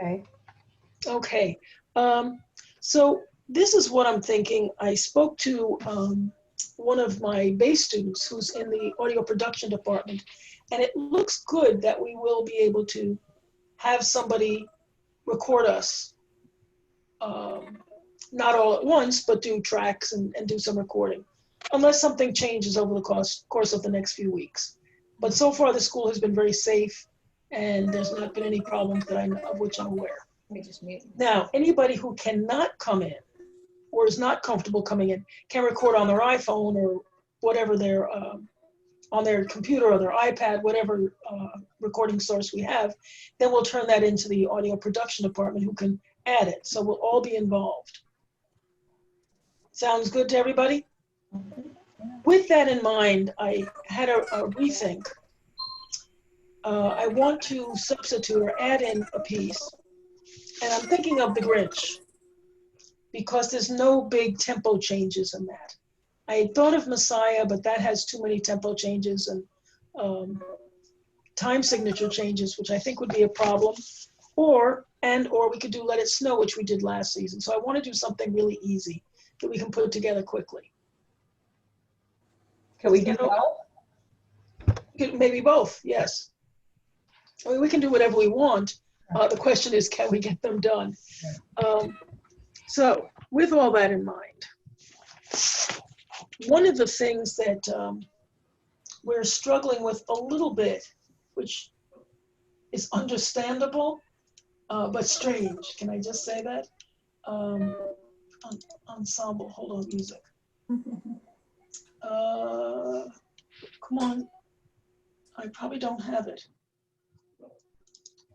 Okay. Okay. So this is what I'm thinking. I spoke to one of my base students who's in the audio production department, and it looks good that we will be able to have somebody record us, not all at once, but do tracks and do some recording, unless something changes over the course of the next few weeks. But so far, the school has been very safe, and there's not been any problems that of which I'm aware. Let me just mute. Now, anybody who cannot come in or is not comfortable coming in can record on their iPhone or whatever they're on their computer or their iPad, whatever recording source we have. Then we'll turn that into the audio production department who can add it. So we'll all be involved. Sounds good to everybody? With that in mind, I had a rethink. I want to substitute or add in a piece, and I'm thinking of The Grinch, because there's no big tempo changes in that. I had thought of Messiah, but that has too many tempo changes and time signature changes, which I think would be a problem. Or we could do Let It Snow, which we did last season. So I want to do something really easy that we can put together quickly. Can we do both? Maybe both, yes. I mean, we can do whatever we want. The question is, can we get them done? So with all that in mind, one of the things that we're struggling with a little bit, which is understandable, but strange, can I just say that? Ensemble, hold on, music. Come on, I probably don't have it.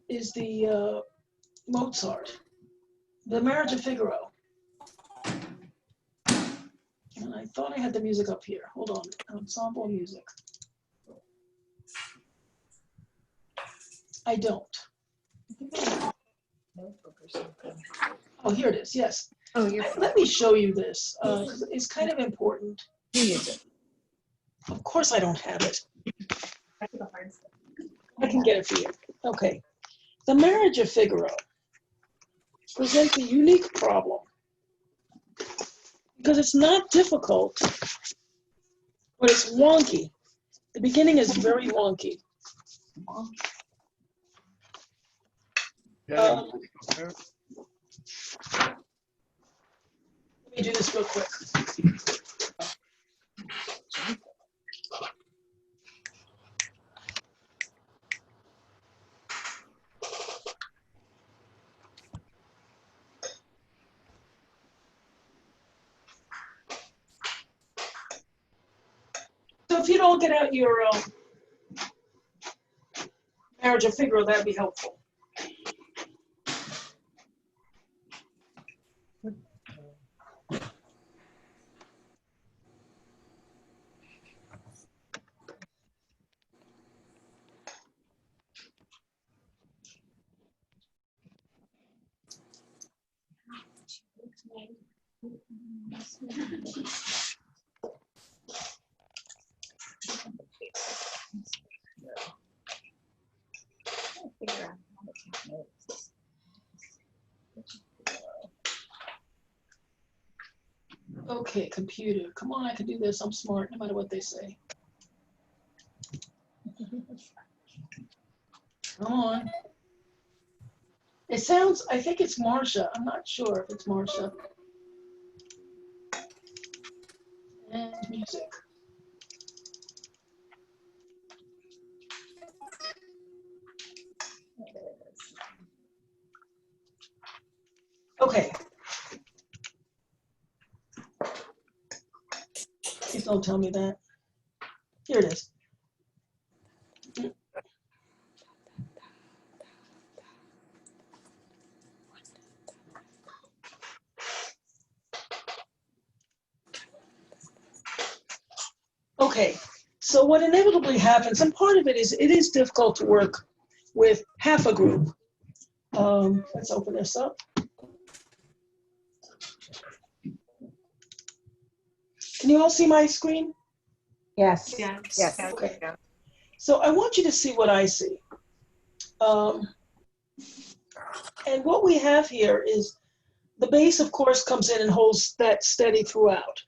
Is the Mozart, The Marriage of Figaro. And I thought I had the music up here. Hold on, ensemble music. I don't. Oh, here it is, yes. Oh, Let me show you this, because it's kind of important. Of course I don't have it. I can get it for you. Okay. The Marriage of Figaro presents a unique problem because it's not difficult, but it's wonky. The beginning is very wonky. Let me do this real quick. So if you'd all get out your Marriage of Figaro, that'd be helpful. Okay, computer, come on, I can do this. I'm smart, no matter what they say. Come on. It sounds, I think it's Marcia. I'm not sure if it's Marcia. And music. Okay. Please don't tell me that. Here it is. Okay, so what inevitably happens, and part of it is difficult to work with half a group. Let's open this up. Can you all see my screen? Yes. Yes. Okay. So I want you to see what I see. And what we have here is the bass, of course, comes in and holds that steady throughout.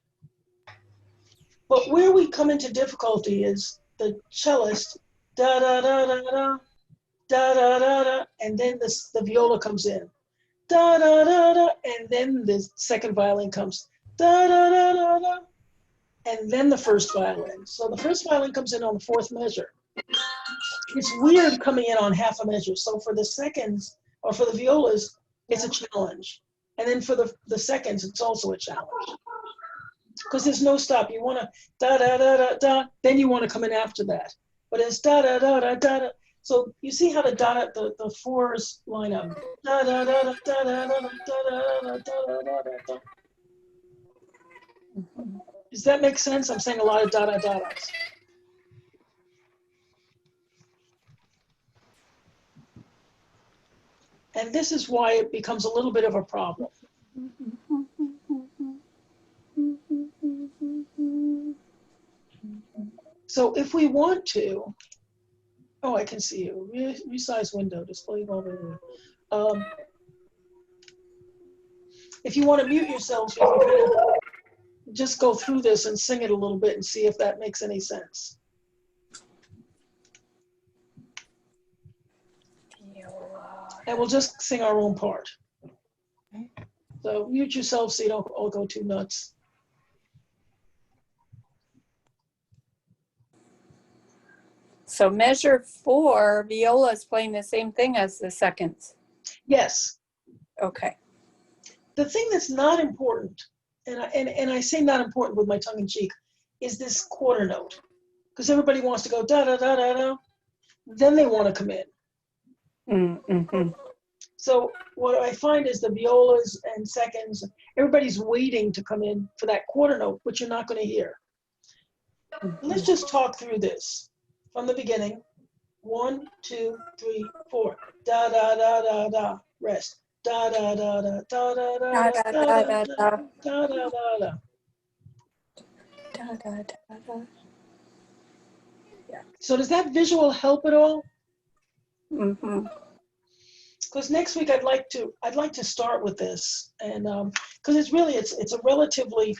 But where we come into difficulty is the cellist, da da da da da, da da da da, and then the viola comes in, da da da da, and then the second violin comes, da da da da da, and then the first violin. So the first violin comes in on the fourth measure. It's weird coming in on half a measure. So for the seconds, or for the violas, it's a challenge. And then for the seconds, it's also a challenge. Because there's no stop. You want to da da da da da, then you want to come in after that. But it's da da da da da da. So you see how the fours line up. Da da da da da da da da da da da da da. Does that make sense? I'm saying a lot of da da da da's. And this is why it becomes a little bit of a problem. So if we want to, oh, I can see you. Resize window, display volume. If you want to mute yourselves, you can kind of just go through this and sing it a little bit and see if that makes any sense. And we'll just sing our own part. So mute yourself so you don't all go too nuts. So measure 4, viola is playing the same thing as the seconds. Yes. Okay. The thing that's not important, and I say not important with my tongue in cheek, is this quarter note. Because everybody wants to go da da da da da, then they want to come in. Mm-hmm. So what I find is the violas and seconds, everybody's waiting to come in for that quarter note, which you're not going to hear. Let's just talk through this from the beginning. 1, 2, 3, 4. Da da da da da. Rest. Da da da da da da da da da da da da da. Da, da, da, da. So does that visual help at all? Mm-hmm. Because next week I'd like to start with this, and because it's a relatively,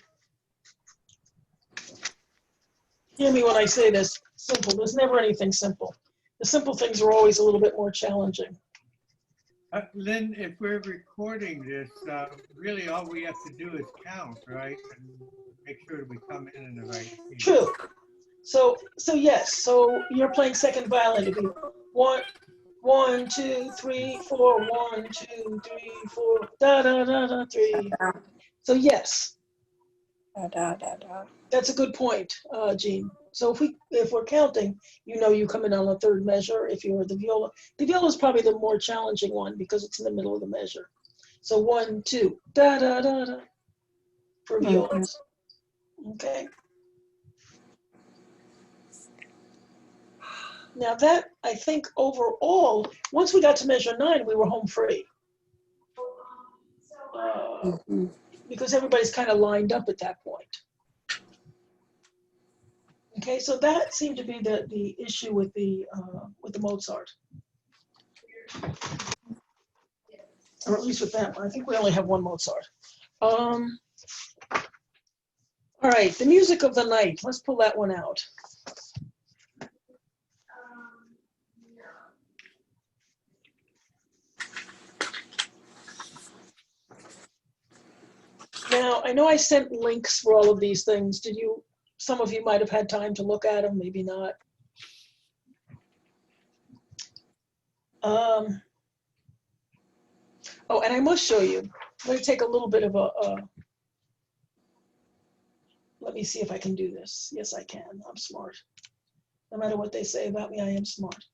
hear me when I say this, simple. There's never anything simple. The simple things are always a little bit more challenging. Lynn, if we're recording this, really all we have to do is count, right? And make sure we come in the right key. True. So yes. So you're playing second violin. It'd be 1, 1, 2, 3, 4. 1, 2, 3, 4. Da da da da 3. So yes. Da, da, da, da. That's a good point, Jean. So if we're counting, you come in on the third measure. If you're the viola is probably the more challenging one because it's in the middle of the measure. So 1, 2, da da da da, for violas. Okay. Now that I think overall, once we got to measure 9, we were home free. Because everybody's kind of lined up at that point. Okay, so that seemed to be the issue with the Mozart, or at least with that one. I think we only have one Mozart. All right, the music of the night. Let's pull that one out. Now, I know I sent links for all of these things. Did you? Some of you might have had time to look at them, maybe not. Oh, and I must show you. I'm going to take a little bit of let me see if I can do this. Yes, I can. I'm smart. No matter what they say about me, I am smart.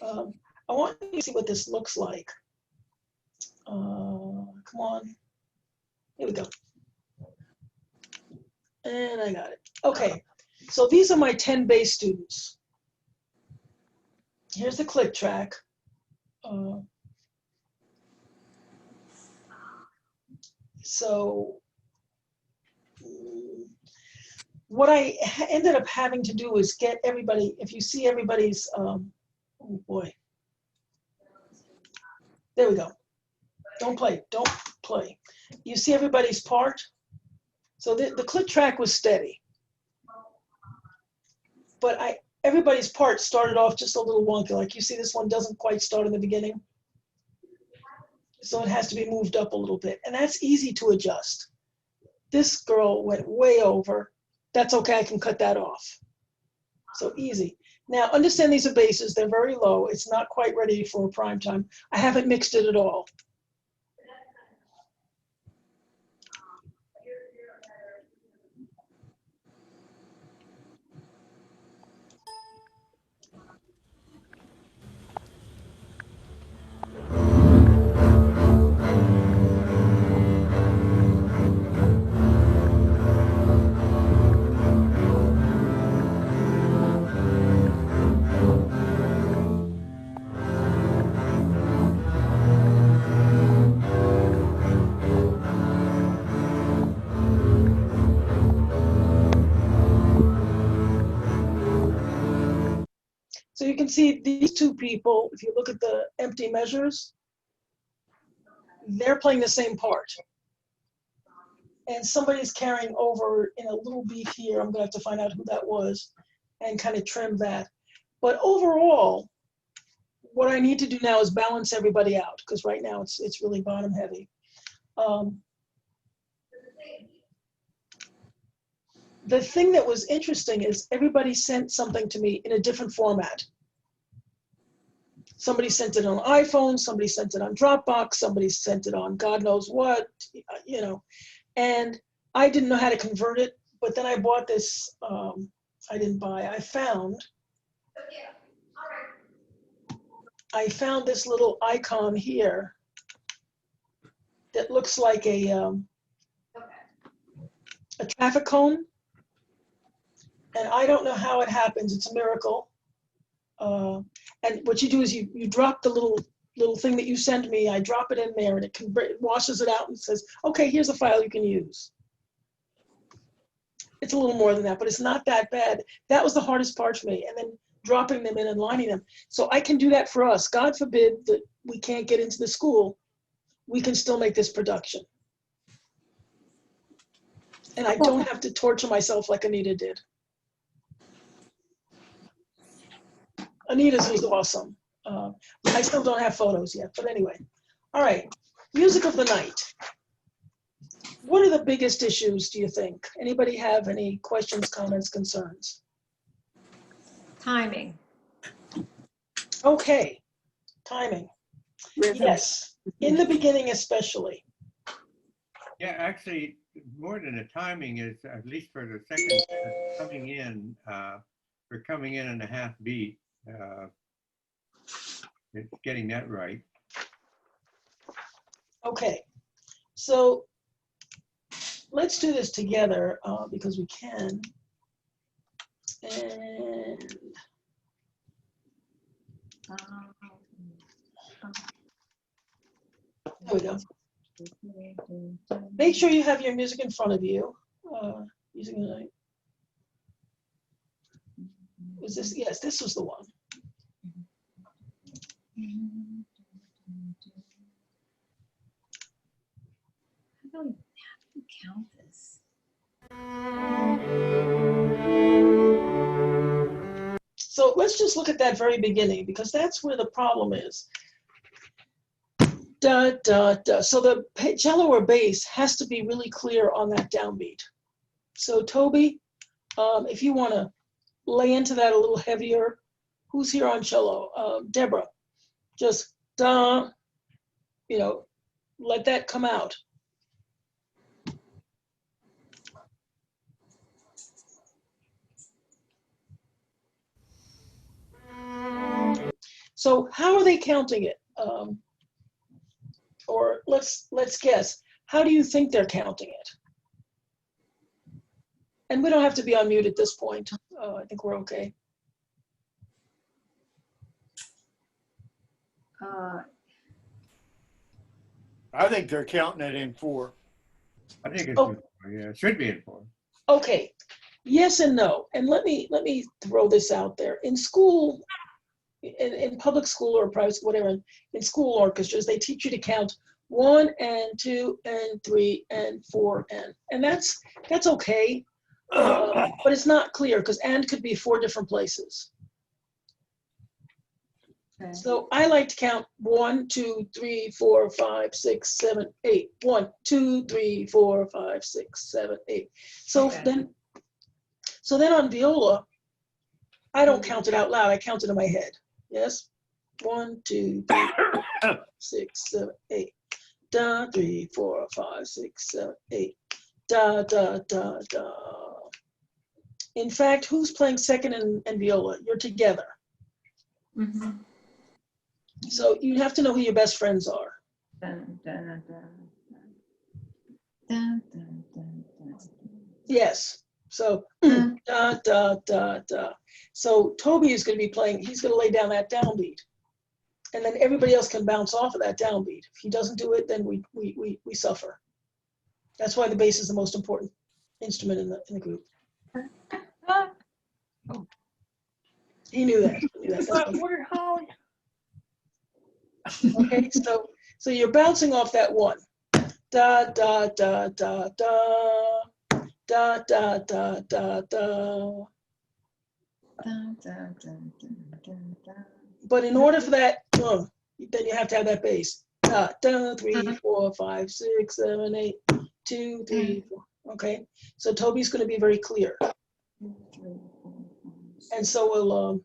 I want you to see what this looks like. Come on. Here we go. And I got it. Okay, so these are my 10 bass students. Here's the click track. So what I ended up having to do is get everybody, if you see everybody's, oh boy. There we go. Don't play, don't play. You see everybody's part? So the click track was steady. But everybody's part started off just a little wonky. Like you see this one doesn't quite start in the beginning. So it has to be moved up a little bit. And that's easy to adjust. This girl went way over. That's okay, I can cut that off. So easy. Now understand these are basses, they're very low. It's not quite ready for prime time. I haven't mixed it at all. So you can see these two people, if you look at the empty measures, they're playing the same part. And somebody's carrying over in a little beat here. I'm gonna have to find out who that was and kind of trim that. But overall, what I need to do now is balance everybody out, because right now it's really bottom heavy. The thing that was interesting is everybody sent something to me in a different format. Somebody sent it on iPhone, somebody sent it on Dropbox, somebody sent it on God knows what, you know. And I didn't know how to convert it, but then I bought this, I found this little icon here that looks like a traffic cone. And I don't know how it happens. It's a miracle. And what you do is you drop the little thing that you send me. I drop it in there, and it washes it out and says, "Okay, here's a file you can use." It's a little more than that, but it's not that bad. That was the hardest part for me. And then dropping them in and lining them. So I can do that for us. God forbid that we can't get into the school. We can still make this production. And I don't have to torture myself like Anita did. Anita's was awesome. I still don't have photos yet, but anyway. All right, music of the night. What are the biggest issues, do you think? Anybody have any questions, comments, concerns? Timing. Okay, timing. Yes, in the beginning especially. Yeah, actually, more than the timing is, at least for the second coming in, we're coming in a half beat. It's getting that right. Okay, so let's do this together because we can. And there we go. Make sure you have your music in front of you. Using the night. Was this? Yes, this was the one. How do you count this? So let's just look at that very beginning, because that's where the problem is. Da, da, da. So the cello or bass has to be really clear on that downbeat. So Toby, if you want to lay into that a little heavier, who's here on cello? Deborah, just da, you know, let that come out. So how are they counting it? Or let's guess. How do you think they're counting it? And we don't have to be on mute at this point. I think we're okay. I think they're counting it in 4. I think it's in 4, yeah, it should be in 4. Okay, yes and no. And let me throw this out there. In school, in public school or private, whatever, in school orchestras, they teach you to count 1 and 2 and 3 and 4 and that's okay, but it's not clear because and could be 4 different places. Okay. So I like to count 1, 2, 3, 4, 5, 6, 7, 8. 1, 2, 3, 4, 5, 6, 7, 8. So Okay. then on viola, I don't count it out loud. I count it in my head. Yes. 1, 2, 3, 4, 6, 7, 8. Da 3, 4, 5, 6, 7, 8. Da da da da. In fact, who's playing second and viola? You're together. Mm-hmm. So you have to know who your best friends are. Dun, dun, dun, dun. Dun, dun, dun, dun. Yes. So Mm. da da da da. So Toby is going to be playing. He's going to lay down that downbeat, and then everybody else can bounce off of that downbeat. If he doesn't do it, then we suffer. That's why the bass is the most important instrument in the group. Ah, He knew that. He knew that. That's what- We're Holly. okay. So you're bouncing off that one. Da da da da da. Da da da da da. dun, dun, dun, dun, dun, dun. But in order for that, then you have to have that bass. Da, da, 3, 4, 5, 6, 7, 8, 2, 3, 4. Okay. So Toby's going to be very clear, 2, 3, 4, 5, and so will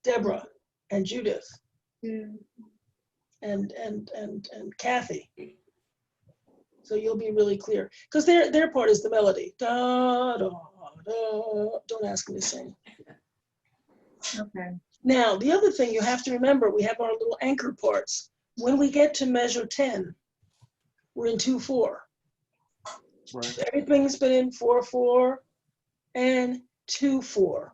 Deborah and Judith 2. and Kathy. So you'll be really clear because their part is the melody. Da da da. Don't ask me to sing. Okay. Now, the other thing you have to remember, we have our little anchor parts. When we get to measure 10, we're in 2/4. Right. Everything's been in 4/4 and 2/4.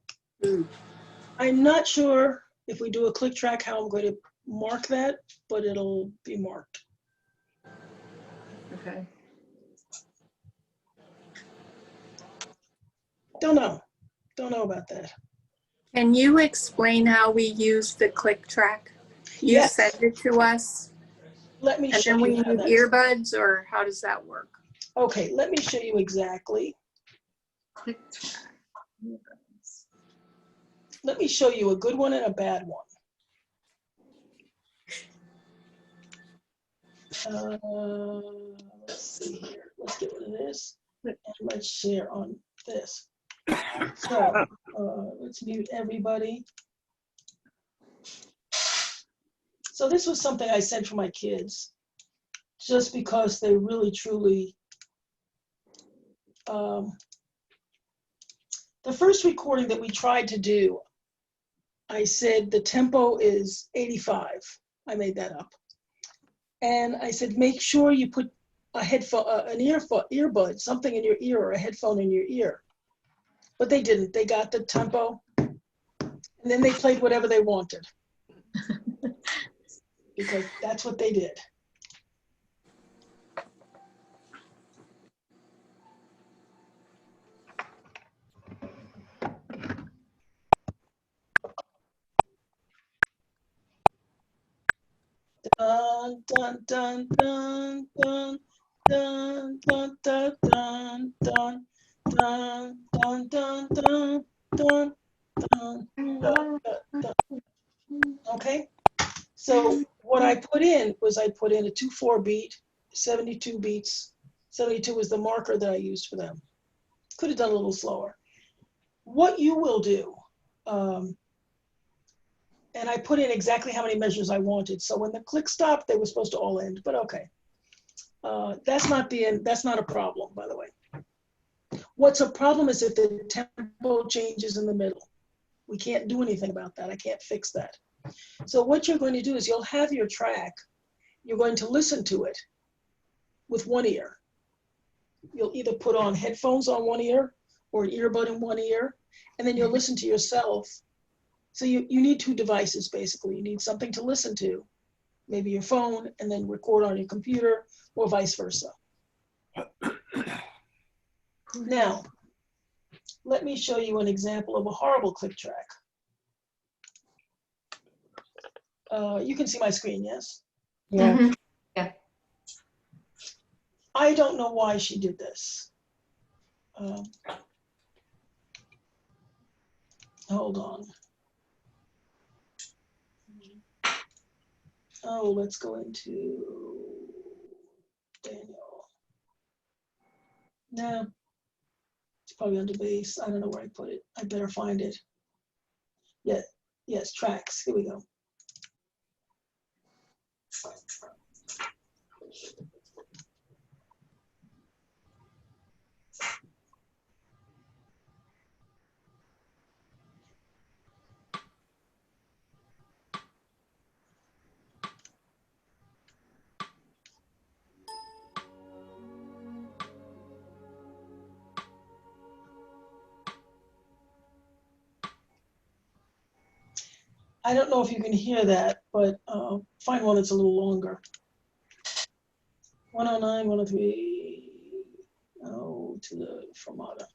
I'm not sure if we do a click track how I'm going to mark that, but it'll be marked. Okay. Don't know about that. Can you explain how we use the click track? You Yes. send it to us Let me and show then we you how need that's. earbuds, or how does that work? Okay, let me show you exactly. Click track. Let me show you a good one and a bad one. Let's see here. Let's get rid of this and let's share on this. So let's mute everybody. So this was something I sent for my kids, just because they really truly. The first recording that we tried to do, I said the tempo is 85. I made that up. And I said, make sure you put a headphone, an earbud, something in your ear or a headphone in your ear. But they didn't. They got the tempo, and then they played whatever they wanted. Because that's what they did. Dun dun dun dun dun dun dun dun dun dun dun dun dun dun dun dun dun. Okay, so what I put in was I put in a 2/4 beat, 72 beats. 72 was the marker that I used for them. Could have done a little slower. What you will do, and I put in exactly how many measures I wanted. So when the click stopped, they were supposed to all end, but okay. That's not the end. That's not a problem, by the way. What's a problem is if the tempo changes in the middle. We can't do anything about that. I can't fix that. So what you're going to do is you'll have your track. You're going to listen to it with one ear. You'll either put on headphones on one ear or an earbud in one ear, and then you'll listen to yourself. So you need two devices, basically. You need something to listen to, maybe your phone, and then record on your computer, or vice versa. Now, let me show you an example of a horrible click track. You can see my screen, yes? Yeah. Mhm. Yeah. I don't know why she did this. Hold on. Oh, let's go into Daniel. No, it's probably under base. I don't know where I put it. I better find it. Yeah, yes, tracks. Here we go. I don't know if you can hear that, but find one that's a little longer. 109, 103, oh, to the fermata.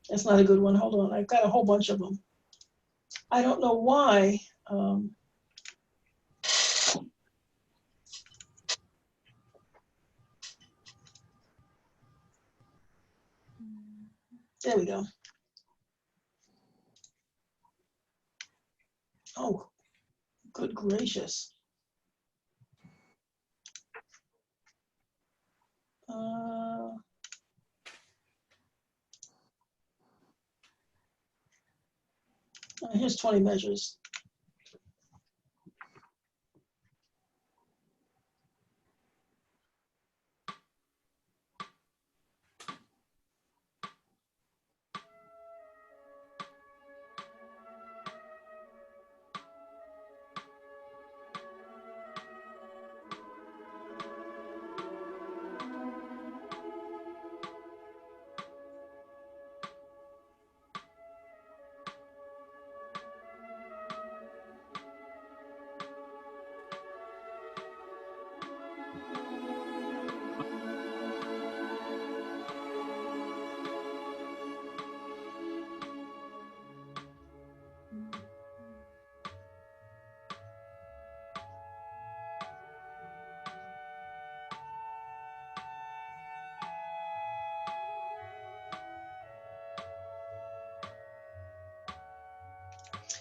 That's not a good one. Hold on, I've got a whole bunch of them. I don't know why. There we go. Oh, good gracious. Here's 20 measures.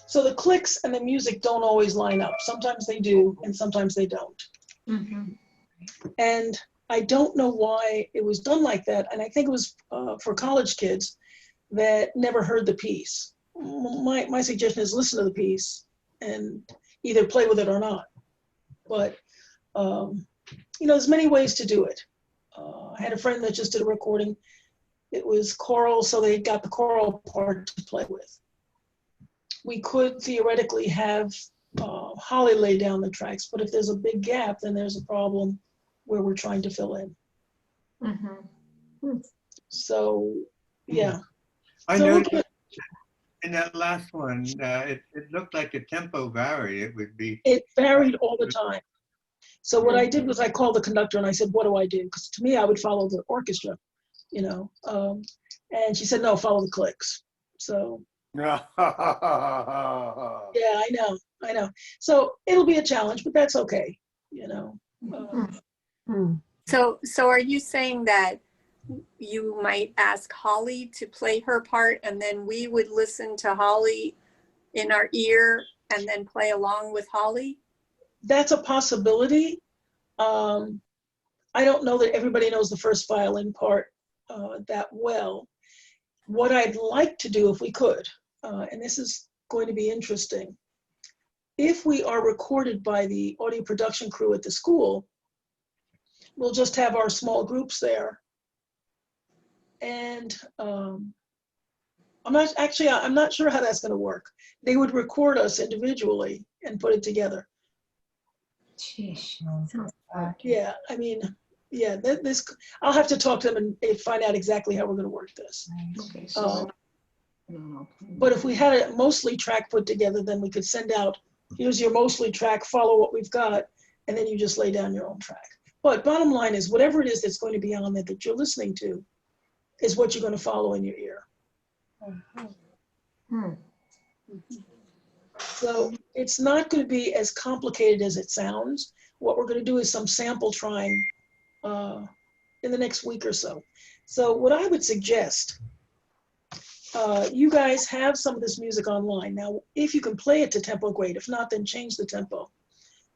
So the clicks and the music don't always line up. Sometimes they do, and sometimes they don't. Mm-hmm. And I don't know why it was done like that. And I think it was for college kids that never heard the piece. My suggestion is listen to the piece and either play with it or not. But, you know, there's many ways to do it. I had a friend that just did a recording. It was choral, so they got the choral part to play with. We could theoretically have Holly lay down the tracks, but if there's a big gap, then there's a problem where we're trying to fill in. Mm-hmm. So, yeah. I So noticed look, in that last one, it looked like a tempo varied. It would be. it varied all the time. So what I did was I called the conductor and I said, what do I do? Because to me, I would follow the orchestra, you know. And she said, no, follow the clicks. So, yeah, I know. So it'll be a challenge, but that's okay, you know. So are you saying that you might ask Holly to play her part and then we would listen to Holly in our ear and then play along with Holly? That's a possibility. I don't know that everybody knows the first violin part that well. What I'd like to do if we could, and this is going to be interesting, if we are recorded by the audio production crew at the school, we'll just have our small groups there. And I'm not sure how that's going to work. They would record us individually and put it together. Sheesh. Yeah, I mean, yeah, this I'll have to talk to them and find out exactly how we're going to work this. Okay, so But if we had a mostly track put together, then we could send out, here's your mostly track, follow what we've got, and then you just lay down your own track. But bottom line is, whatever it is that's going to be on there that you're listening to is what you're going to follow in your ear. Hmm. So it's not going to be as complicated as it sounds. What we're going to do is some sample trying in the next week or so. So what I would suggest, you guys have some of this music online. Now, if you can play it to tempo, great. If not, then change the tempo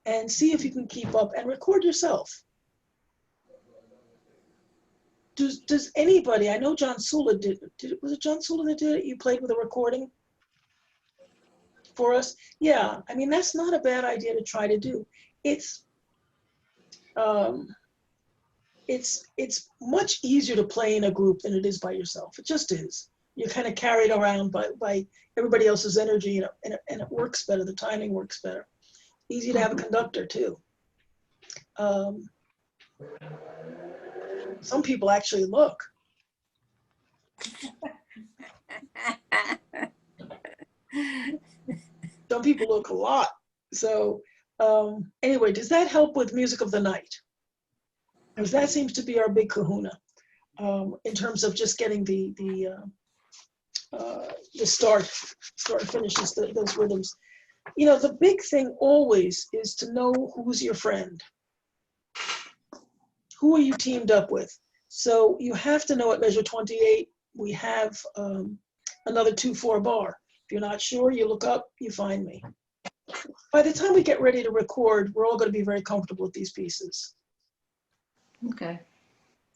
and see if you can keep up and record yourself. Does anybody, I know John Sula did it, was it John Sula that did it? You played with a recording for us? Yeah, I mean, that's not a bad idea to try to do. It's much easier to play in a group than it is by yourself. It just is. You're kind of carried around by everybody else's energy, you know, and it works better. The timing works better. Easy to have a conductor too. Some people actually look. Some people look a lot. So anyway, does that help with music of the night? Because that seems to be our big kahuna in terms of just getting the start finishes, those rhythms. You know, the big thing always is to know who's your friend. Who are you teamed up with? So you have to know at measure 28, we have another 2/4 bar. If you're not sure, you look up, you find me. By the time we get ready to record, we're all going to be very comfortable with these pieces. Okay.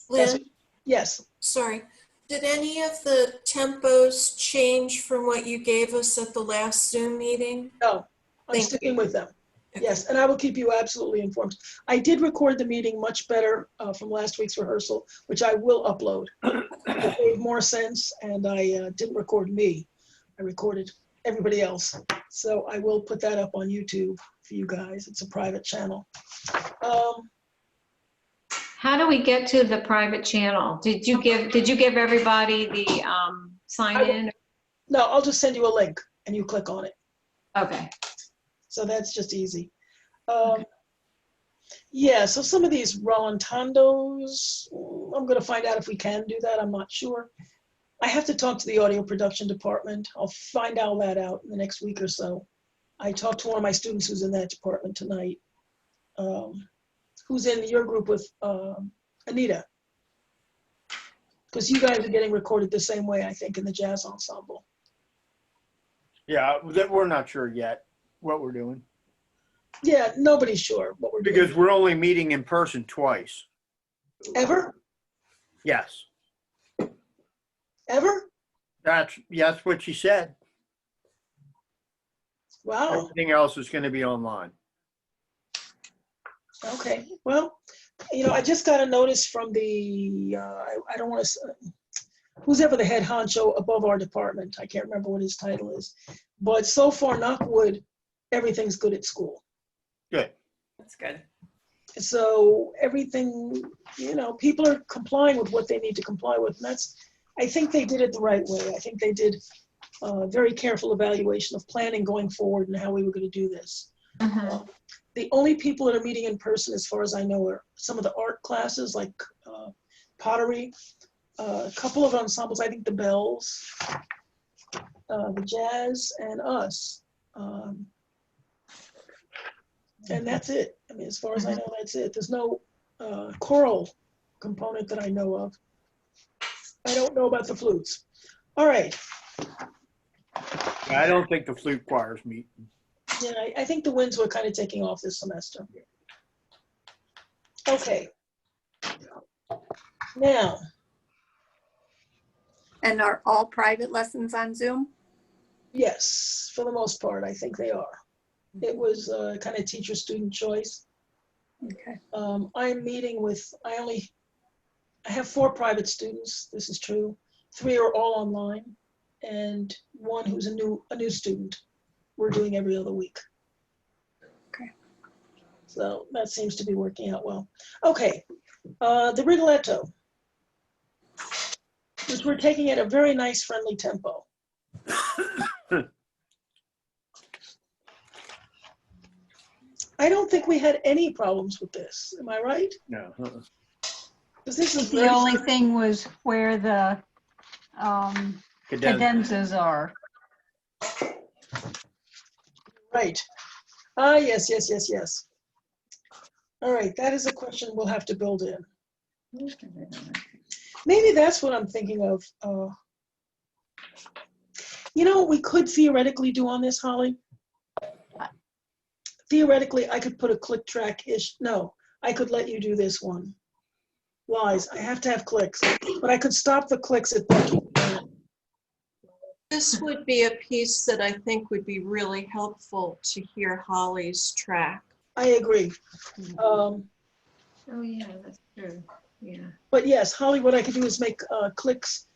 Lynn, Yes. sorry. Did any of the tempos change from what you gave us at the last Zoom meeting? No, I'm Thank sticking you. with them. Okay. Yes, and I will keep you absolutely informed. I did record the meeting much better from last week's rehearsal, which I will upload. It made more sense, and I didn't record me. I recorded everybody else. So I will put that up on YouTube for you guys. It's a private channel. How do we get to the private channel? Did you give everybody the sign in? No, I'll just send you a link and you click on it. Okay. So that's just easy. Yeah, so some of these Rollantandos, I'm going to find out if we can do that. I'm not sure. I have to talk to the audio production department. I'll find all that out in the next week or so. I talked to one of my students who's in that department tonight, who's in your group with Anita. Because you guys are getting recorded the same way, I think, in the jazz ensemble. Yeah, we're not sure yet what we're doing. Yeah, nobody's sure what we're doing. Because we're only meeting in person twice. Ever? Yes. Ever? That's what she said. Wow. Everything else is going to be online. Okay. Well, you know, I just got a notice from the, I don't want to, who's ever the head honcho above our department. I can't remember what his title is. But so far, knock wood, everything's good at school. Good. That's good. So everything, you know, people are complying with what they need to comply with. And that's, I think they did it the right way. I think they did a very careful evaluation of planning going forward and how we were going to do this. The only people that are meeting in person, as far as I know, are some of the art classes like pottery, a couple of ensembles, I think the Bells, the Jazz, and us. And that's it. I mean, as far as I know, that's it. There's no choral component that I know of. I don't know about the flutes. All right. I don't think the flute choirs meet. Yeah, I think the winds were kind of taking off this semester. Okay. Now. And are all private lessons on Zoom? Yes, for the most part, I think they are. It was kind of teacher-student choice. Okay. I'm meeting with, I have 4 private students, this is true. 3 are all online, and 1 who's a new student. We're doing every other week. Okay. So that seems to be working out well. Okay, the Rigoletto, which we're taking at a very nice, friendly tempo. I don't think we had any problems with this. Am I right? No. 'Cause this is The very, only thing was where the cadenzas are. right. Yes, yes, yes, yes. All right, that is a question we'll have to build in. Maybe that's what I'm thinking of. You know what we could theoretically do on this, Holly? Theoretically, I could put a click track-ish. No, I could let you do this one. Wise, I have to have clicks, but I could stop the clicks at Becky. This would be a piece that I think would be really helpful to hear Holly's track. I agree. Oh, yeah, that's true. Yeah. But yes, Holly, what I could do is make clicks.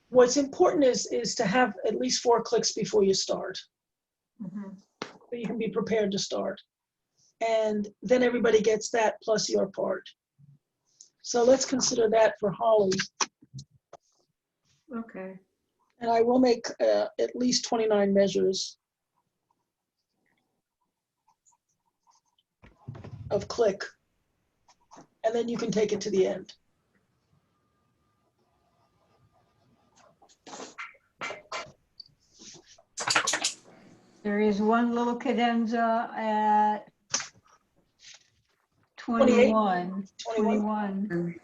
What's important is to have at least 4 clicks before you start. Mhm. So you can be prepared to start. And then everybody gets that plus your part. So let's consider that for Holly. Okay. And I will make at least 29 measures of click. And then you can take it to the end. There is one little cadenza at 28? 21. 21.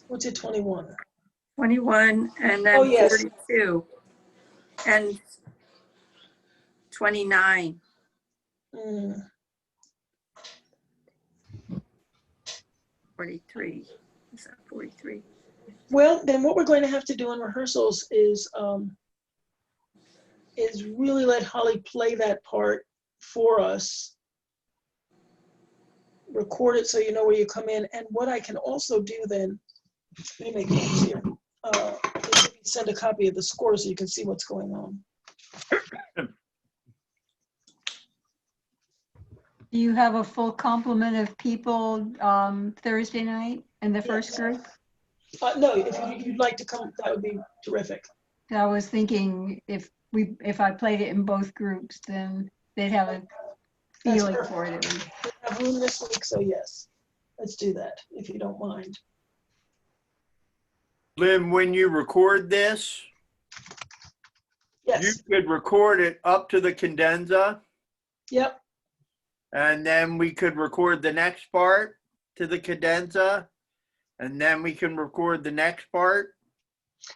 What's it, 21? 21 and then Oh, yes. 42 and 29. Mm, 43. Is that 43? Well, then what we're going to have to do in rehearsals is really let Holly play that part for us. Record it so you know where you come in. And what I can also do then, let me make notes here, is send a copy of the score so you can see what's going on. Do you have a full complement of people Thursday night in the first group? No, if you'd like to come, that would be terrific. I was thinking if I played it in both groups, then they'd have a That's feeling perfect. for it at least. We have room this week, so yes, let's do that, if you don't mind. Lynn, when you record this, you Yes, could record it up to the cadenza, yep, and then we could record the next part to the cadenza, and then we can record the next part,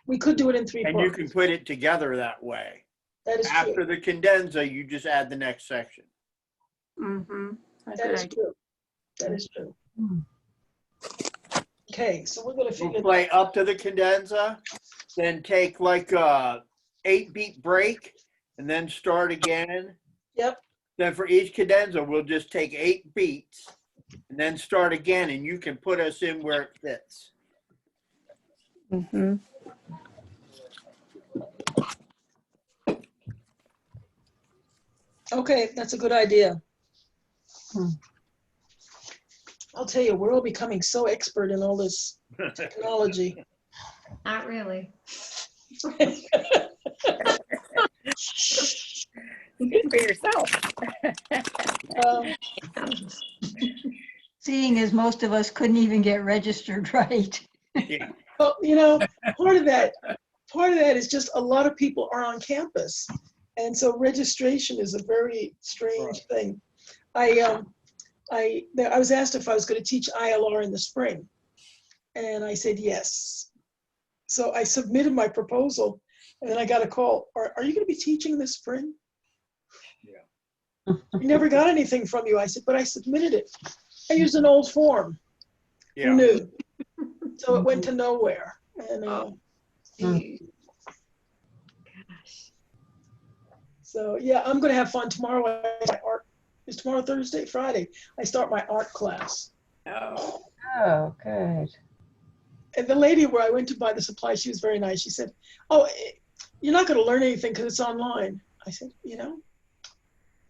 we could do it in 3 and you parts. can put it together that way. That is After true, the cadenza, you just add the next section. Mm-hmm. that is true, that is true. Okay, so we're gonna We'll figure, play up to the cadenza, then take like a 8-beat break, and then start again. yep, Then for each cadenza, we'll just take 8 beats and then start again, and you can put us in where it fits. Mm-hmm. okay, that's a good idea. I'll tell you, we're all becoming so expert in all this technology. Not really. Good for yourself. Seeing as most of us couldn't even get registered right. Well, you know, part of that is just a lot of people are on campus. And so registration is a very strange thing. I was asked if I was going to teach ILR in the spring. And I said yes. So I submitted my proposal and then I got a call. Are you going to be teaching this spring? Yeah. We never got anything from you. I said, but I submitted it. I used an old form. Yeah. Who knew? So it went to nowhere. And Gosh. so yeah, I'm going to have fun tomorrow. Is tomorrow Thursday? Friday. I start my art class. Oh, good. And the lady where I went to buy the supplies, she was very nice. She said, oh, you're not going to learn anything because it's online. I said, you know,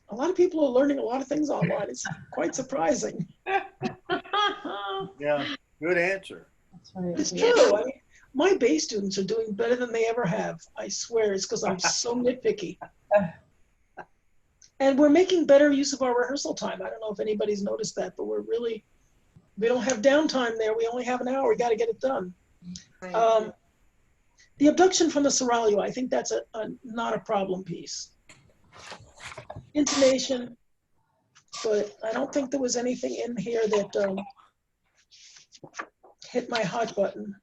a lot of people are learning a lot of things online. It's quite surprising. Yeah. Good answer. That's right. It's true. I mean, my Bay students are doing better than they ever have. I swear it's because I'm so nitpicky. And we're making better use of our rehearsal time. I don't know if anybody's noticed that, but we don't have downtime there. We only have an hour. We got to get it done. The abduction from the seraglio, I think that's not a problem piece. Intonation, but I don't think there was anything in here that hit my hot button.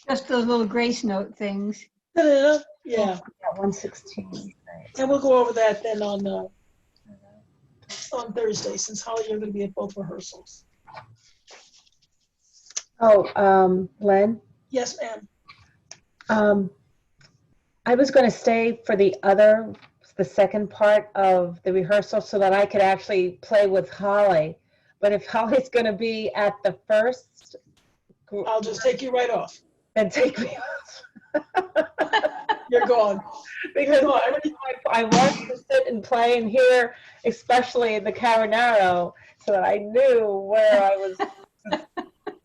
Just those little grace note things. Yeah, Yeah, 116. Right. and we'll go over that then on Thursday, since Holly, you're going to be at both rehearsals. Oh, Len, Yes, ma'am. I was going to stay for the second part of the rehearsal so that I could actually play with Holly. But if Holly's going to be at the first, I'll just take you right off. then take me off. You're gone. Because I wanted to sit and play and hear, especially the Caronaro, so that I knew where I was.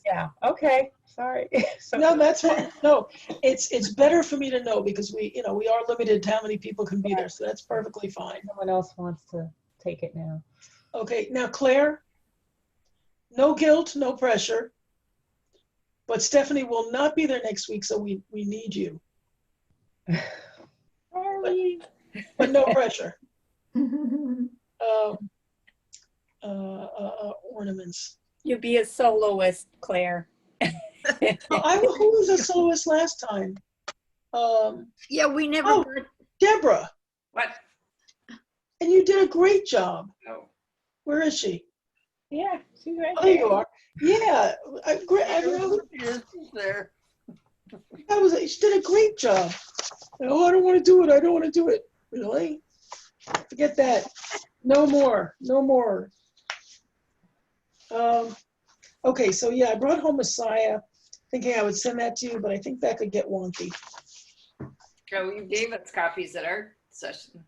Yeah, okay, sorry. So, No, that's fine. No, it's better for me to know because we are limited to how many people can be there, so that's perfectly fine. someone else wants to take it now. Okay, now Claire, no guilt, no pressure, but Stephanie will not be there next week, so we need you, Sorry. but no pressure. Ornaments. You be a soloist, Claire. Who was a soloist last time? Yeah, we never Oh. got, Deborah, What? and you did a great job. Oh. Where is she? Yeah, she's right Oh, there there. you are. Yeah, She's there. she did a great job. Oh, I don't want to do it. I don't want to do it. Really? Forget that. No more. No more. Okay, so yeah, I brought home Messiah, thinking I would send that to you, but I think that could get wonky. Oh, you gave us copies at our session.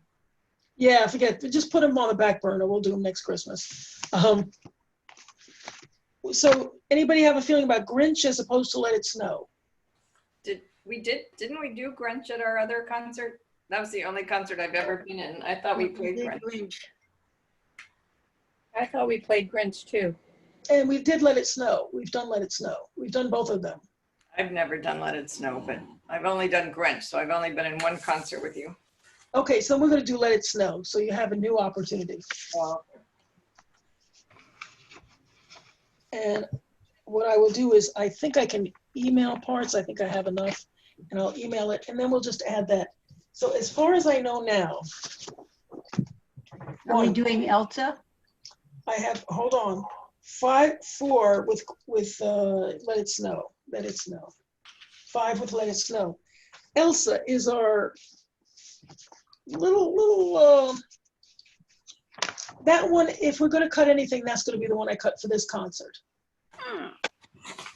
Yeah, forget. Just put them on the back burner. We'll do them next Christmas. So, anybody have a feeling about Grinch as opposed to Let It Snow? Didn't we do Grinch at our other concert? That was the only concert I've ever been in. I thought we played Grinch. I thought we played Grinch too. And we did Let It Snow. We've done Let It Snow. We've done both of them. I've never done Let It Snow, but I've only done Grinch, so I've only been in one concert with you. Okay, so we're going to do Let It Snow, so you have a new opportunity. Wow. And what I will do is, I think I can email parts. I think I have enough, and I'll email it, and then we'll just add that. So as far as I know now, Are we doing Elsa? I have, hold on, 4 with Let It Snow. Let It Snow. 5 with Let It Snow. Elsa is our little that one, if we're going to cut anything, that's going to be the one I cut for this concert.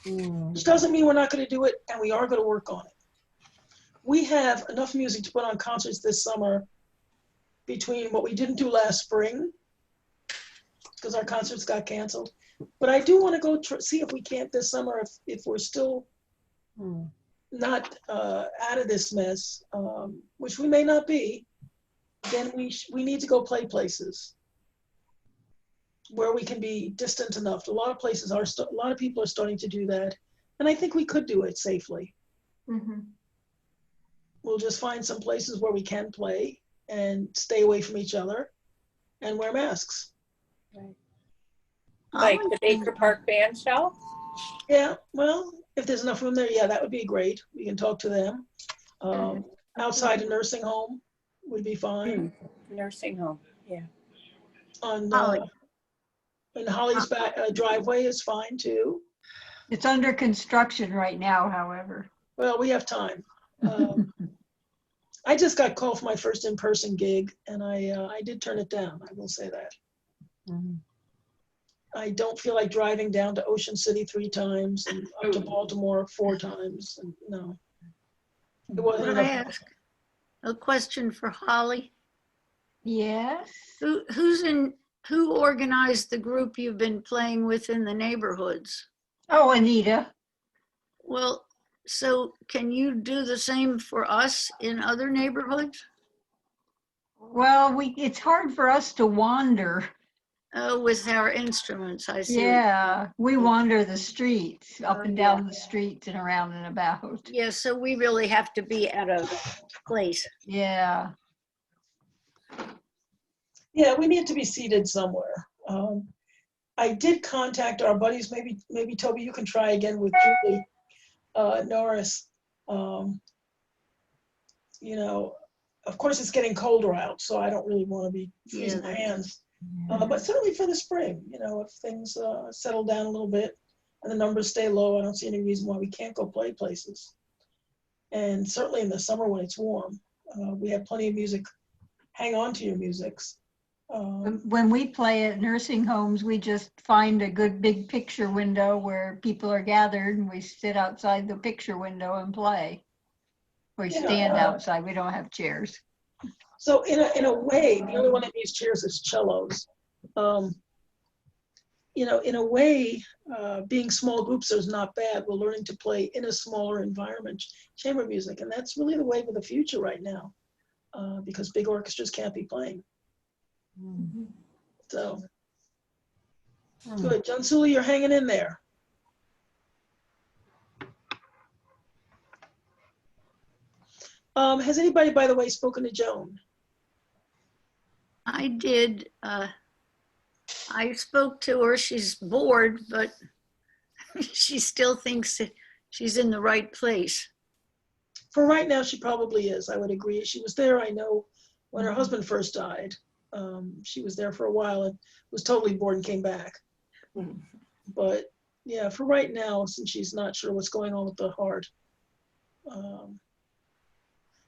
Which doesn't mean we're not going to do it, and we are going to work on it. We have enough music to put on concerts this summer between what we didn't do last spring, because our concerts got canceled. But I do want to go see if we can't this summer, if we're still not out of this mess, which we may not be, then we need to go play places where we can be distant enough. A lot of places are, a lot of people are starting to do that. And I think we could do it safely. Mhm. We'll just find some places where we can play and stay away from each other and wear masks. Like the Baker Park Band Shell? Yeah, well, if there's enough room there, yeah, that would be great. We can talk to them. Outside a nursing home would be fine. Nursing home, yeah. On Holly. and Holly's back driveway is fine too. It's under construction right now, however. Well, we have time. I just got called for my first in-person gig, and I did turn it down. I will say that. I don't feel like driving down to Ocean City 3 times and up to Baltimore 4 times. And no, it wasn't Could I enough. ask a question for Holly? Yes. Who organized the group you've been playing with in the neighborhoods? Oh, Anita. Well, so can you do the same for us in other neighborhoods? Well, it's hard for us to wander. Oh, with our instruments, I see. Yeah, we wander the streets, up Oh, and yeah. down the streets and around and about. Yeah, so we really have to be at a place. Yeah. Yeah, we need to be seated somewhere. I did contact our buddies. Maybe Toby, you can try again with Julie Norris. You know, of course it's getting colder out, so I don't really want to be freezing my hands. But certainly for the spring, you know, if things settle down a little bit and the numbers stay low, I don't see any reason why we can't go play places. And certainly in the summer when it's warm, we have plenty of music. Hang on to your musics. When we play at nursing homes, we just find a good big picture window where people are gathered and we sit outside the picture window and play. We stand outside, we don't have chairs. So in a way, the only one that needs chairs is cellos. You know, in a way, being small groups is not bad. We're learning to play in a smaller environment, chamber music, and that's really the wave of the future right now, because big orchestras can't be playing. So, good. John Sully, you're hanging in there. Has anybody, by the way, spoken to Joan? I did. I spoke to her. She's bored, but she still thinks that she's in the right place. For right now, she probably is. I would agree. She was there, I know, when her husband first died. She was there for a while and was totally bored and came back. But yeah, for right now, since she's not sure what's going on with the heart.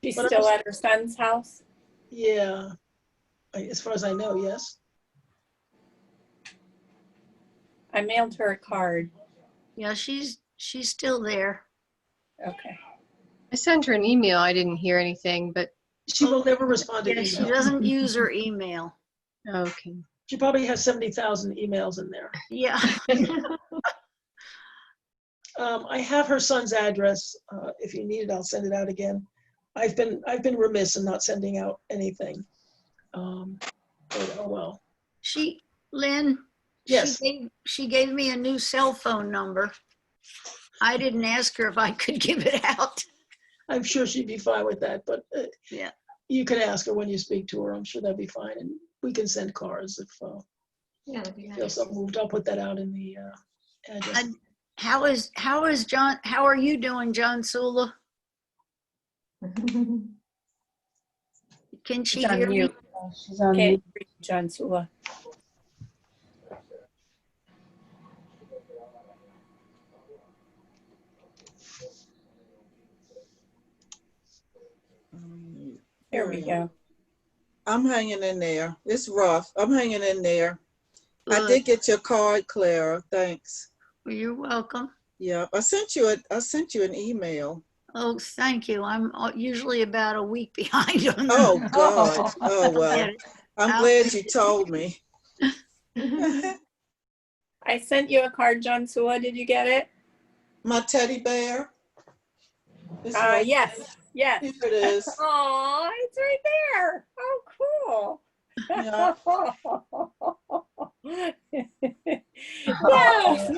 She's still at her son's house? Yeah, as far as I know, yes. I mailed her a card. Yeah, she's still there. Okay. I sent her an email. I didn't hear anything, but She will never respond to Yeah, she email. doesn't use her email. okay. She probably has 70,000 emails in there. Yeah. I have her son's address. If you need it, I'll send it out again. I've been remiss in not sending out anything. But oh well. Lynn, Yes. she gave me a new cell phone number. I didn't ask her if I could give it out. I'm sure she'd be fine with that, but Yeah. you can ask her when you speak to her. I'm sure that'd be fine, and we can send cards if Yeah, that'd be you feel nice. something moved. I'll put that out in the address. How is John? How are you doing, John Sula? Can she She's on hear me? mute. She's on Can't mute. read John Sula. There we go. I'm hanging in there. It's rough. I'm hanging in there. I Good. did get your card, Clara. Thanks. Well, you're welcome. Yeah, I sent you an email. Oh, thank you. I'm usually about a week behind on Oh that. God. Oh well. Get it. I'm glad you told me. I sent you a card, John Sula. Did you get it? My teddy bear. It's right Yes. Yes. here it is. Oh, it's right there. Oh, cool. Yeah. Yes.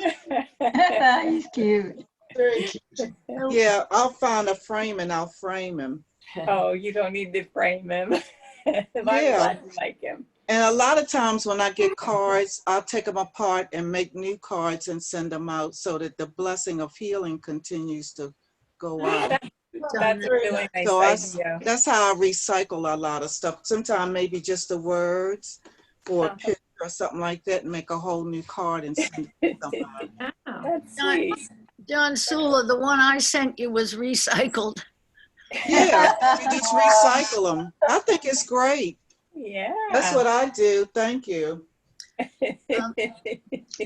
He's cute. Very cute. Yeah, I'll find a frame and I'll frame him. Oh, you don't need to frame him. I'm glad you like him. And a lot of times when I get cards, I'll take them apart and make new cards and send them out so that the blessing of healing continues to go out. That's a really nice So idea. that's how I recycle a lot of stuff. Sometimes maybe just the words or a picture or something like that and make a whole new card and send it to somebody. That's sweet. John Sula, the one I sent you was recycled. Yeah, you just recycle them. I think it's great. Yeah. That's what I do. Thank you.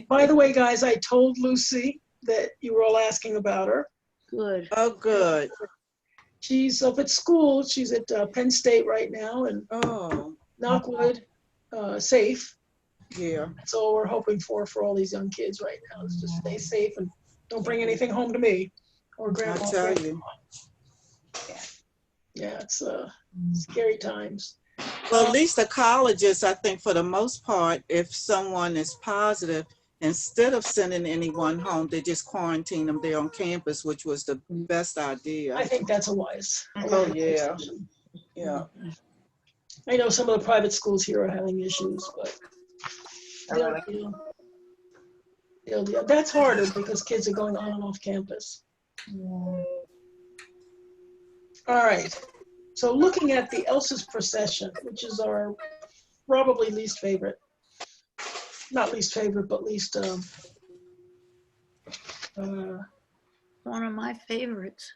By the way, guys, I told Lucy that you were all asking about her. Good. Oh, good. She's up at school. She's at Penn State right now, and knock wood, safe. Yeah. That's all we're hoping for all these young kids right now, is just stay safe and don't bring anything home to me or grandma. I tell you. Yeah, it's scary times. Well, at least the colleges, I think for the most part, if someone is positive, instead of sending anyone home, they just quarantine them there on campus, which was the best idea. I think that's a wise. Oh, yeah. Yeah. I know some of the private schools here are having issues, but that's harder because kids are going on and off campus. All right. So looking at the Elsa's procession, which is our probably least favorite, not least favorite, but least One of my favorites.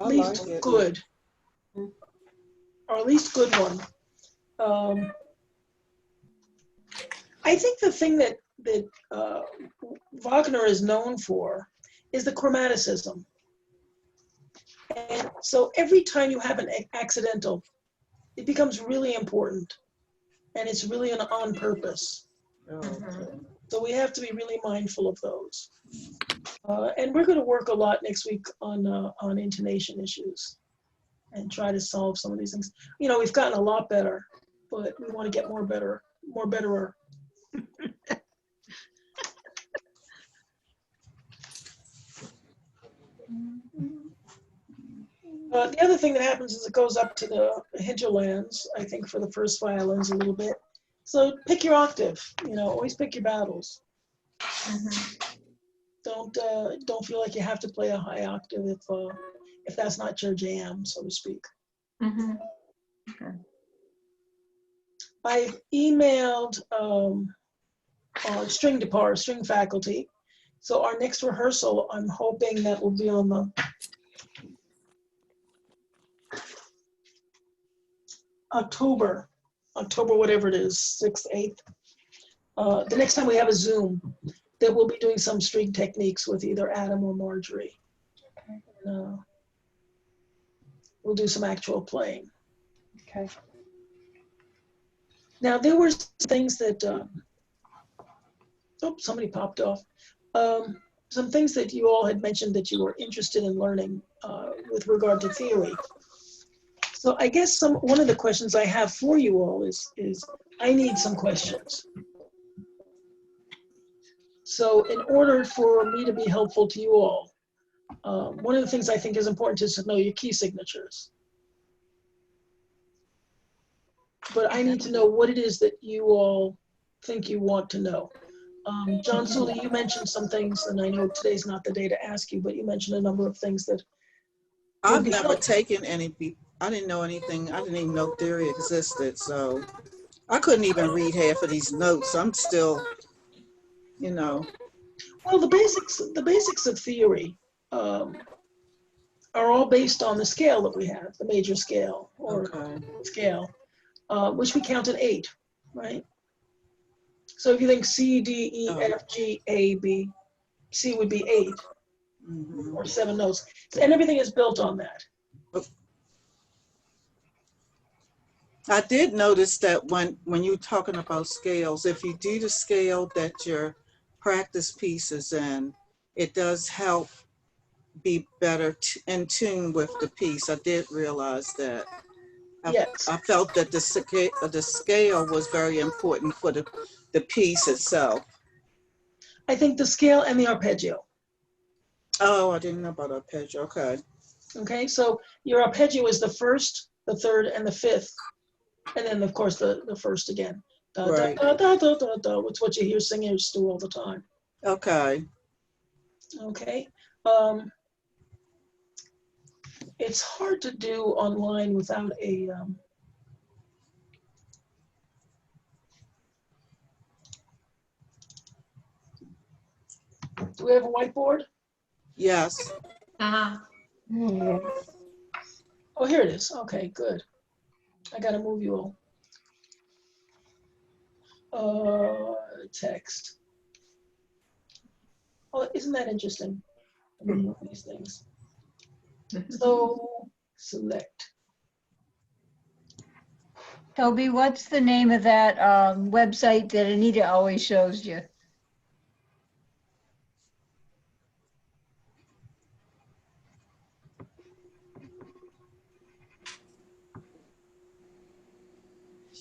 I least like it. good, or least good one. I think the thing that Wagner is known for is the chromaticism. And so every time you have an accidental, it becomes really important, and it's really on purpose. So we have to be really mindful of those. And we're going to work a lot next week on intonation issues and try to solve some of these things. You know, we've gotten a lot better, but we want to get more betterer. The other thing that happens is it goes up to the hinterlands, I think, for the first violins a little bit. So pick your octave, always pick your battles. Don't feel like you have to play a high octave if that's not your jam, so to speak. Okay. I've emailed our string faculty. So our next rehearsal, I'm hoping that will be on the October, whatever it is, 6th, 8th. The next time we have a Zoom, that we'll be doing some string techniques with either Adam or Marjorie. We'll do some actual playing. Okay. Now, there were things that, somebody popped off. Some things that you all had mentioned that you were interested in learning with regard to theory. So I guess one of the questions I have for you all is I need some questions. So in order for me to be helpful to you all, one of the things I think is important is to know your key signatures. But I need to know what it is that you all think you want to know. John Sully, you mentioned some things, and I know today's not the day to ask you, but you mentioned a number of things that I've never taken any, I didn't know anything, I didn't even know theory existed, so I couldn't even read half of these notes. I'm still, Well, the basics of theory are all based on the scale that we have, the major scale, or scale, which we count at 8, right? So if you think C, D, E, F, G, A, B, C would be 8, or 7 notes. And everything is built on that. I did notice that when you're talking about scales, if you do the scale that your practice piece is in, it does help be better in tune with the piece. I did realize that. Yes. I felt that the scale was very important for the piece itself. I think the scale and the arpeggio. Oh, I didn't know about arpeggio. Okay. Okay, so your arpeggio is the 1st, the 3rd, and the 5th. And then, of course, the first again. Da, right. Da, da, da, da, da, it's what you hear singers do all the time. Okay. Okay. It's hard to do online without a... Do we have a whiteboard? Yes. Uh-huh. Oh, here it is. Okay, good. I got to move you all. Text. Oh, isn't that interesting? Let me move these things. So, select. Toby, what's the name of that website that Anita always shows you?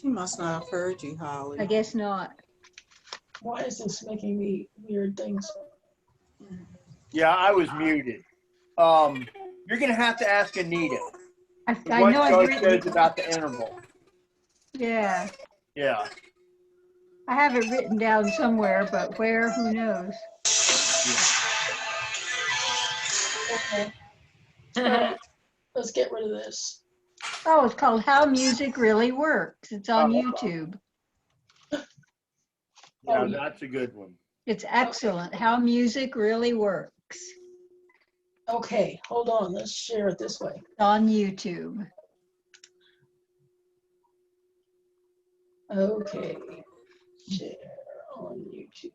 She must not have heard you, Holly. I guess not. Why is this making me weird things? Yeah, I was muted. You're gonna have to ask Anita. I What know I've Joyce written knows it. about the interval. Yeah, Yeah. I have it written down somewhere, but where, who knows? Okay. All right. Let's get rid of this. Oh, it's called How Music Really Works. It's on YouTube. Yeah, that's a good one. It's excellent. How Music Really Works. Okay, hold on. Let's share it this way. It's on YouTube. Okay. Share on YouTube.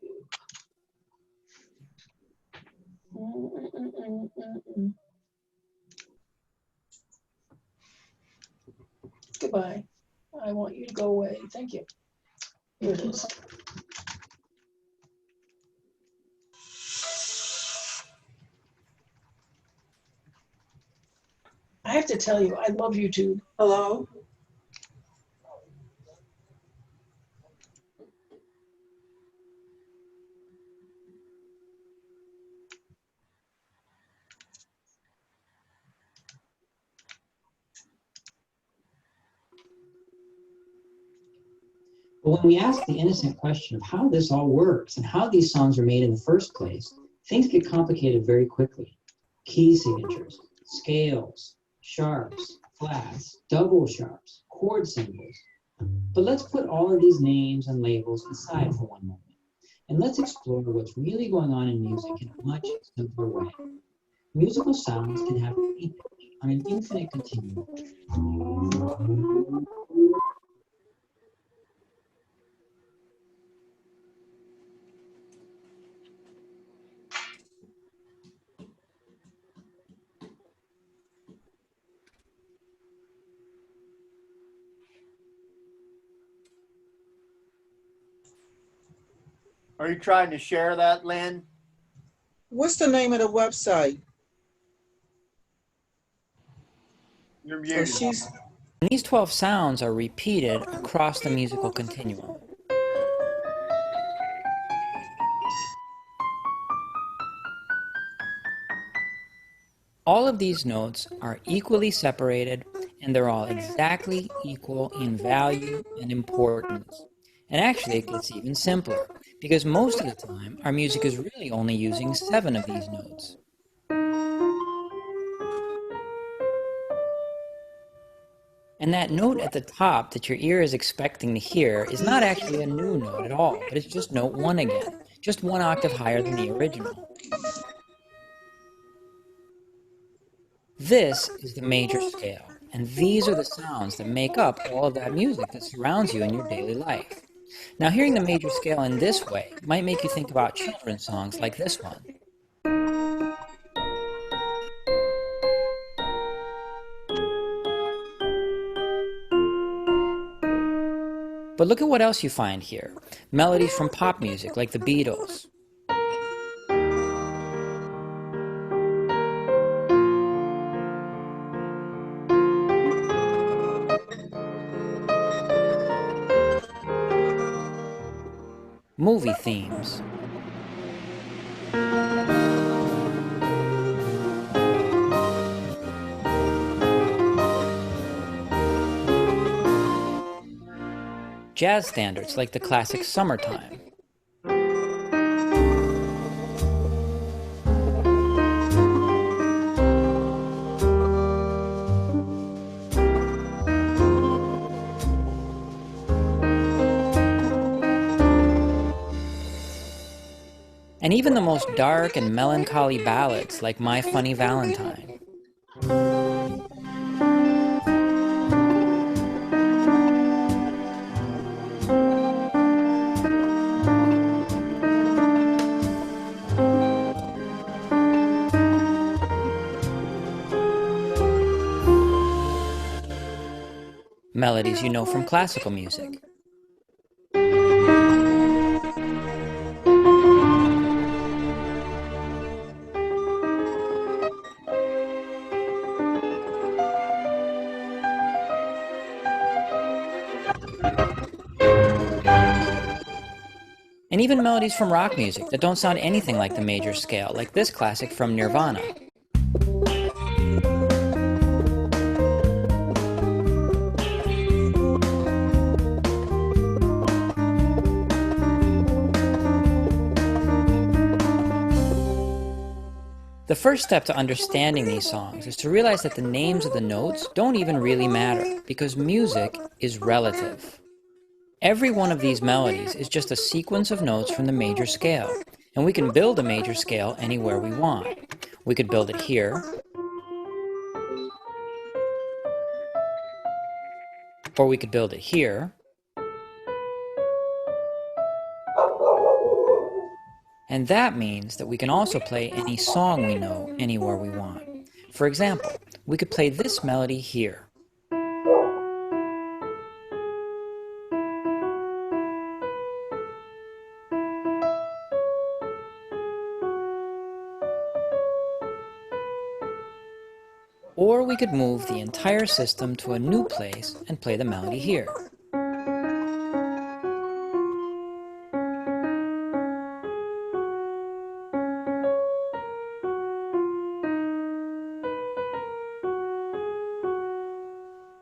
Goodbye. I want you to go away. Thank you. Here it is. I have to tell you, I love YouTube. Hello? But when we ask the innocent question of how this all works and how these songs are made in the first place, things get complicated very quickly. Key signatures, scales, sharps, flats, double sharps, chord symbols. But let's put all of these names and labels aside for one moment, and let's explore what's really going on in music in a much simpler way. Musical sounds can have any pitch on an infinite continuum. Are you trying to share that, Lynn? What's the name of the website? You're So muted. she's, These 12 sounds are repeated across the musical continuum. All of these notes are equally separated, and they're all exactly equal in value and importance. And actually, it gets even simpler, because most of the time, our music is really only using 7 of these notes. And that note at the top that your ear is expecting to hear is not actually a new note at all, but it's just note 1 again, just 1 octave higher than the original. This is the major scale, and these are the sounds that make up all of that music that surrounds you in your daily life. Now, hearing the major scale in this way might make you think about children's songs like this one. But look at what else you find here. Melodies from pop music like the Beatles. Movie themes. Jazz standards like the classic Summertime. And even the most dark and melancholy ballads like My Funny Valentine. Melodies you know from classical music. and even melodies from rock music that don't sound anything like the major scale, like this classic from Nirvana. The first step to understanding these songs is to realize that the names of the notes don't even really matter, because music is relative. Every one of these melodies is just a sequence of notes from the major scale, and we can build a major scale anywhere we want. We could build it here, or we could build it here, and that means that we can also play any song we know anywhere we want. For example, we could play this melody here. Or we could move the entire system to a new place and play the melody here.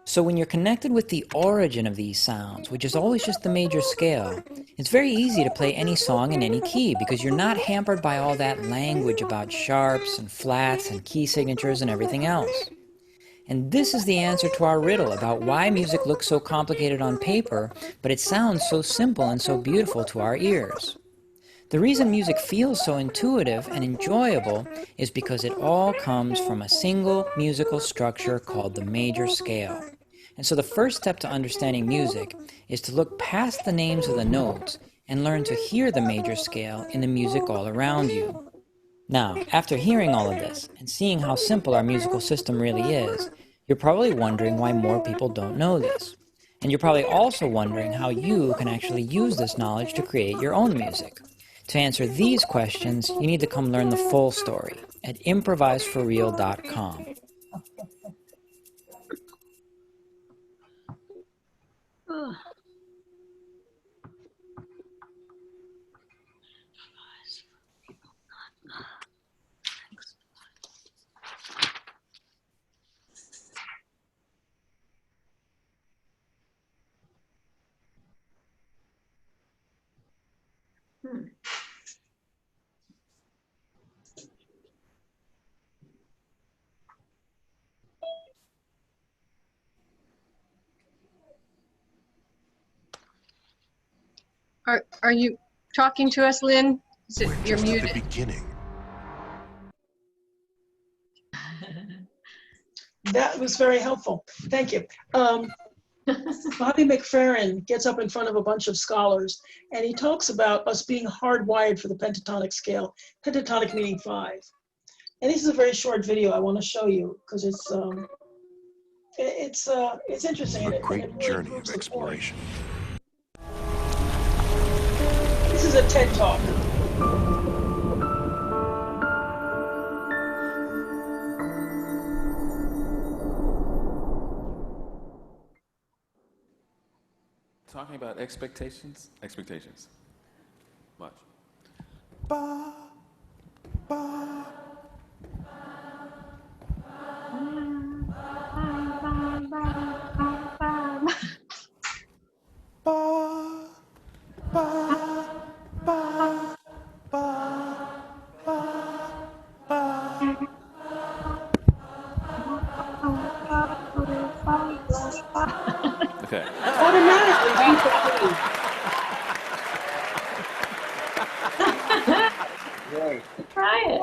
So when you're connected with the origin of these sounds, which is always just the major scale, it's very easy to play any song in any key because you're not hampered by all that language about sharps and flats and key signatures and everything else. And this is the answer to our riddle about why music looks so complicated on paper, but it sounds so simple and so beautiful to our ears. The reason music feels so intuitive and enjoyable is because it all comes from a single musical structure called the major scale. And so the first step to understanding music is to look past the names of the notes and learn to hear the major scale in the music all around you. Now, after hearing all of this and seeing how simple our musical system really is, you're probably wondering why more people don't know this. And you're probably also wondering how you can actually use this knowledge to create your own music. To answer these questions, you need to come learn the full story at improviseforreal.com. Oh. Are you talking to us, Lynn? Is it, you're muted. Beginning. That was very helpful. Thank you. Bobby McFerrin gets up in front of a bunch of scholars and he talks about us being hardwired for the pentatonic scale, pentatonic meaning 5. And this is a very short video I want to show you because it's interesting. A great journey of exploration. This is a TED Talk. Talking about expectations. Watch. Ba, ba. Okay. Automatically, Right. Try it.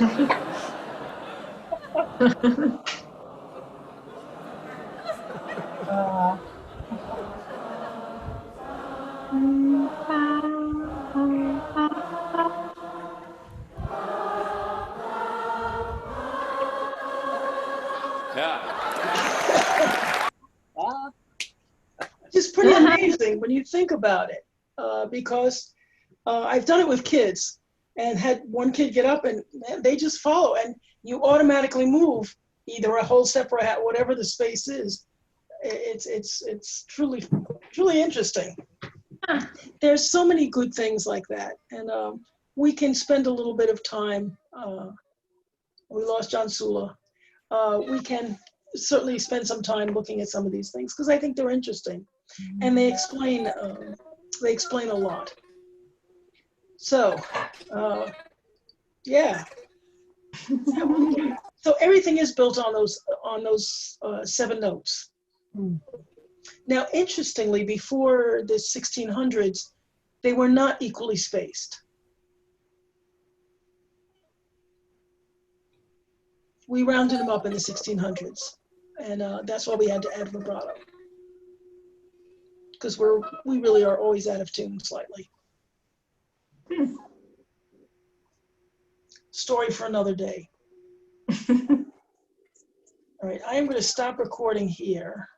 Yeah. Which is pretty amazing when you think about it, because I've done it with kids and had one kid get up and they just follow, and you automatically move either a whole step or a hat, whatever the space is. It's truly interesting. There's so many good things like that, and we can spend a little bit of time. We lost John Sula. We can certainly spend some time looking at some of these things because I think they're interesting, and they explain a lot. So, yeah. So everything is built on those 7 notes. Now, interestingly, before the 1600s, they were not equally spaced. We rounded them up in the 1600s, and that's why we had to add vibrato, because we really are always out of tune slightly. Story for another day. All right, I am going to stop recording here.